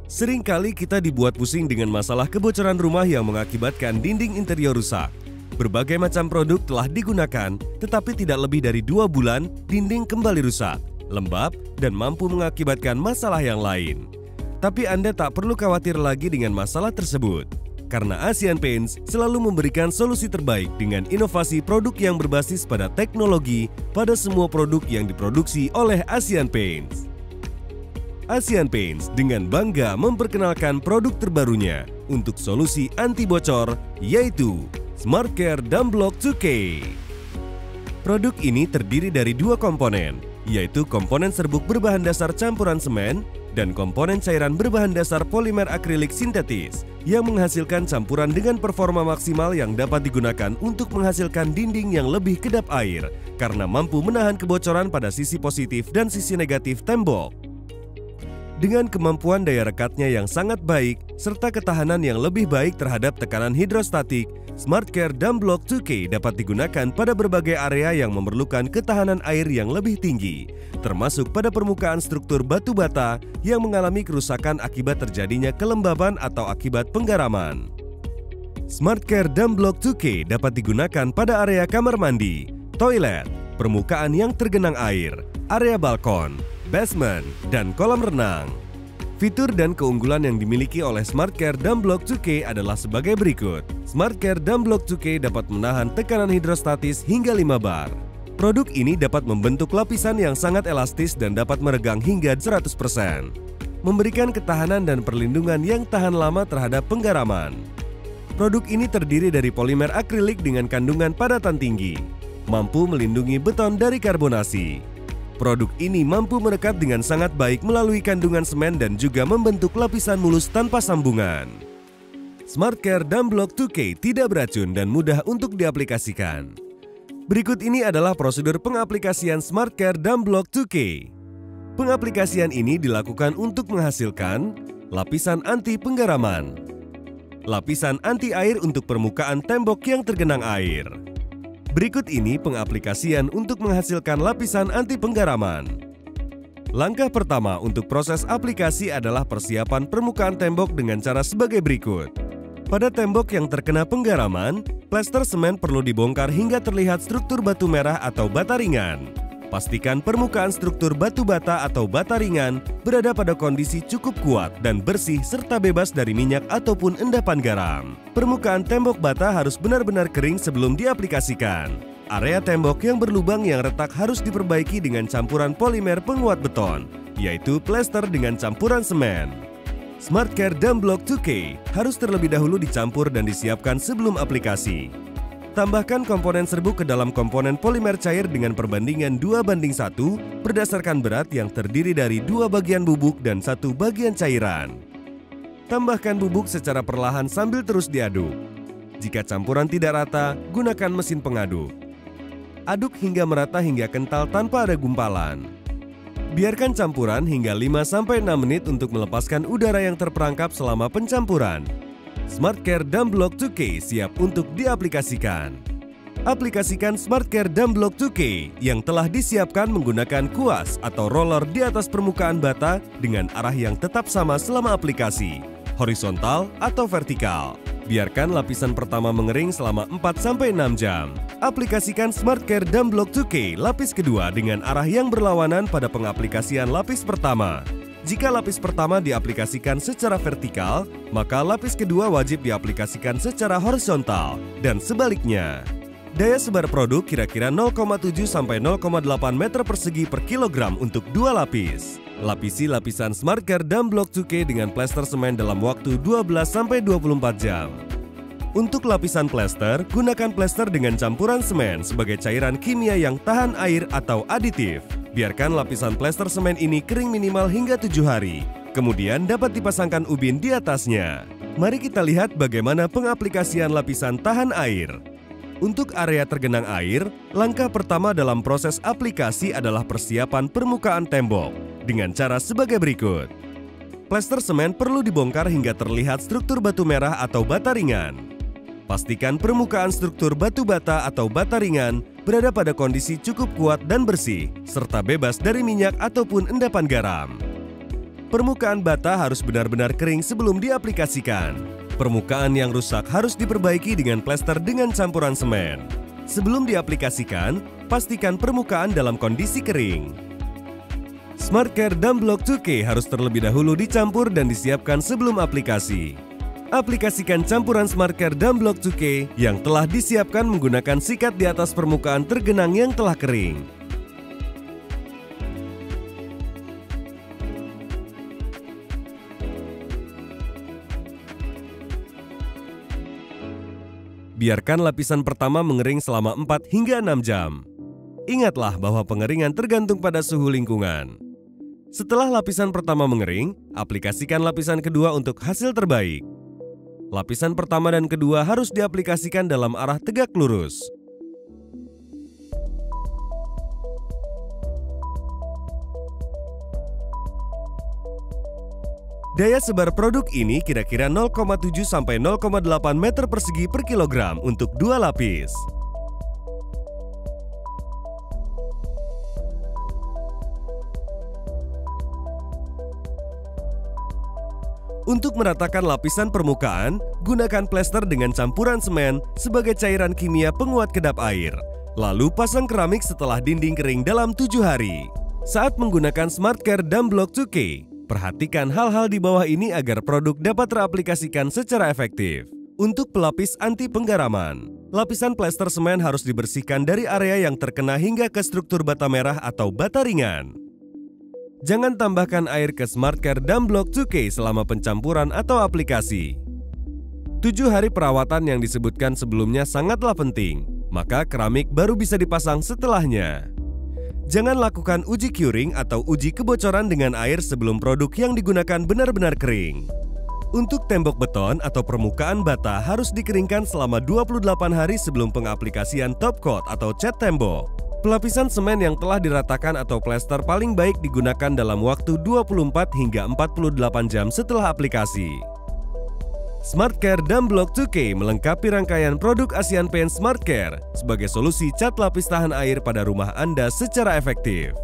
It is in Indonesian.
Seringkali kita dibuat pusing dengan masalah kebocoran rumah yang mengakibatkan dinding interior rusak. Berbagai macam produk telah digunakan, tetapi tidak lebih dari 2 bulan dinding kembali rusak, lembab, dan mampu mengakibatkan masalah yang lain. Tapi Anda tak perlu khawatir lagi dengan masalah tersebut, karena Asian Paints selalu memberikan solusi terbaik dengan inovasi produk yang berbasis pada teknologi pada semua produk yang diproduksi oleh Asian Paints. Asian Paints dengan bangga memperkenalkan produk terbarunya untuk solusi anti bocor, yaitu SmartCare Dumblock 2K. Produk ini terdiri dari 2 komponen, yaitu komponen serbuk berbahan dasar campuran semen dan komponen cairan berbahan dasar polimer akrilik sintetis yang menghasilkan campuran dengan performa maksimal yang dapat digunakan untuk menghasilkan dinding yang lebih kedap air karena mampu menahan kebocoran pada sisi positif dan sisi negatif tembok. Dengan kemampuan daya rekatnya yang sangat baik serta ketahanan yang lebih baik terhadap tekanan hidrostatik, SmartCare Dumblock 2K dapat digunakan pada berbagai area yang memerlukan ketahanan air yang lebih tinggi, termasuk pada permukaan struktur batu bata yang mengalami kerusakan akibat terjadinya kelembaban atau akibat penggaraman. SmartCare Dumblock 2K dapat digunakan pada area kamar mandi, toilet, permukaan yang tergenang air, area balkon, basement, dan kolam renang. Fitur dan keunggulan yang dimiliki oleh SmartCare Dumblock 2K adalah sebagai berikut. SmartCare Dumblock 2K dapat menahan tekanan hidrostatis hingga 5 bar. Produk ini dapat membentuk lapisan yang sangat elastis dan dapat meregang hingga 100%. Memberikan ketahanan dan perlindungan yang tahan lama terhadap penggaraman. Produk ini terdiri dari polimer akrilik dengan kandungan padatan tinggi, mampu melindungi beton dari karbonasi. Produk ini mampu merekat dengan sangat baik melalui kandungan semen dan juga membentuk lapisan mulus tanpa sambungan. SmartCare Dumblock 2K tidak beracun dan mudah untuk diaplikasikan. Berikut ini adalah prosedur pengaplikasian SmartCare Dumblock 2K. Pengaplikasian ini dilakukan untuk menghasilkan lapisan anti penggaraman, lapisan anti air untuk permukaan tembok yang tergenang air. Berikut ini pengaplikasian untuk menghasilkan lapisan anti penggaraman. Langkah pertama untuk proses aplikasi adalah persiapan permukaan tembok dengan cara sebagai berikut. Pada tembok yang terkena penggaraman, plester semen perlu dibongkar hingga terlihat struktur batu merah atau bata ringan. Pastikan permukaan struktur batu bata atau bata ringan berada pada kondisi cukup kuat dan bersih serta bebas dari minyak ataupun endapan garam. Permukaan tembok bata harus benar-benar kering sebelum diaplikasikan. Area tembok yang berlubang yang retak harus diperbaiki dengan campuran polimer penguat beton, yaitu plester dengan campuran semen. SmartCare Dumblock 2K harus terlebih dahulu dicampur dan disiapkan sebelum aplikasi. Tambahkan komponen serbuk ke dalam komponen polimer cair dengan perbandingan 2:1 berdasarkan berat yang terdiri dari 2 bagian bubuk dan 1 bagian cairan. Tambahkan bubuk secara perlahan sambil terus diaduk. Jika campuran tidak rata, gunakan mesin pengaduk. Aduk hingga merata hingga kental tanpa ada gumpalan. Biarkan campuran hingga 5-6 menit untuk melepaskan udara yang terperangkap selama pencampuran. SmartCare Dumblock 2K siap untuk diaplikasikan. Aplikasikan SmartCare Dumblock 2K yang telah disiapkan menggunakan kuas atau roller di atas permukaan bata dengan arah yang tetap sama selama aplikasi, horizontal atau vertikal. Biarkan lapisan pertama mengering selama 4-6 jam. Aplikasikan SmartCare Dumblock 2K lapis kedua dengan arah yang berlawanan pada pengaplikasian lapis pertama. Jika lapis pertama diaplikasikan secara vertikal, maka lapis kedua wajib diaplikasikan secara horizontal dan sebaliknya. Daya sebar produk kira-kira 0,7–0,8 meter persegi per kilogram untuk 2 lapis. Lapisi lapisan SmartCare Dumblock 2K dengan plester semen dalam waktu 12–24 jam. Untuk lapisan plester, gunakan plester dengan campuran semen sebagai cairan kimia yang tahan air atau aditif. Biarkan lapisan plester semen ini kering minimal hingga 7 hari. Kemudian dapat dipasangkan ubin di atasnya. Mari kita lihat bagaimana pengaplikasian lapisan tahan air. Untuk area tergenang air, langkah pertama dalam proses aplikasi adalah persiapan permukaan tembok dengan cara sebagai berikut. Plester semen perlu dibongkar hingga terlihat struktur batu merah atau bata ringan. Pastikan permukaan struktur batu bata atau bata ringan berada pada kondisi cukup kuat dan bersih, serta bebas dari minyak ataupun endapan garam. Permukaan bata harus benar-benar kering sebelum diaplikasikan. Permukaan yang rusak harus diperbaiki dengan plester dengan campuran semen. Sebelum diaplikasikan, pastikan permukaan dalam kondisi kering. SmartCare Dam Block 2K harus terlebih dahulu dicampur dan disiapkan sebelum aplikasi. Aplikasikan campuran SmartCare Dam Block 2K yang telah disiapkan menggunakan sikat di atas permukaan tergenang yang telah kering. Biarkan lapisan pertama mengering selama 4 hingga 6 jam. Ingatlah bahwa pengeringan tergantung pada suhu lingkungan. Setelah lapisan pertama mengering, aplikasikan lapisan kedua untuk hasil terbaik. Lapisan pertama dan kedua harus diaplikasikan dalam arah tegak lurus. Daya sebar produk ini kira-kira 0,7 sampai 0,8 meter persegi per kilogram untuk 2 lapis. Untuk meratakan lapisan permukaan, gunakan plester dengan campuran semen sebagai cairan kimia penguat kedap air. Lalu pasang keramik setelah dinding kering dalam 7 hari. Saat menggunakan SmartCare Dam Block 2K, perhatikan hal-hal di bawah ini agar produk dapat teraplikasikan secara efektif. Untuk pelapis anti penggaraman, lapisan plester semen harus dibersihkan dari area yang terkena hingga ke struktur bata merah atau bata ringan. Jangan tambahkan air ke SmartCare Dam Block 2K selama pencampuran atau aplikasi. 7 hari perawatan yang disebutkan sebelumnya sangatlah penting, maka keramik baru bisa dipasang setelahnya. Jangan lakukan uji curing atau uji kebocoran dengan air sebelum produk yang digunakan benar-benar kering. Untuk tembok beton atau permukaan bata harus dikeringkan selama 28 hari sebelum pengaplikasian top coat atau cat tembok. Pelapisan semen yang telah diratakan atau plester paling baik digunakan dalam waktu 24 hingga 48 jam setelah aplikasi. SmartCare Dam Block 2K melengkapi rangkaian produk Asian Paint SmartCare sebagai solusi cat lapis tahan air pada rumah Anda secara efektif.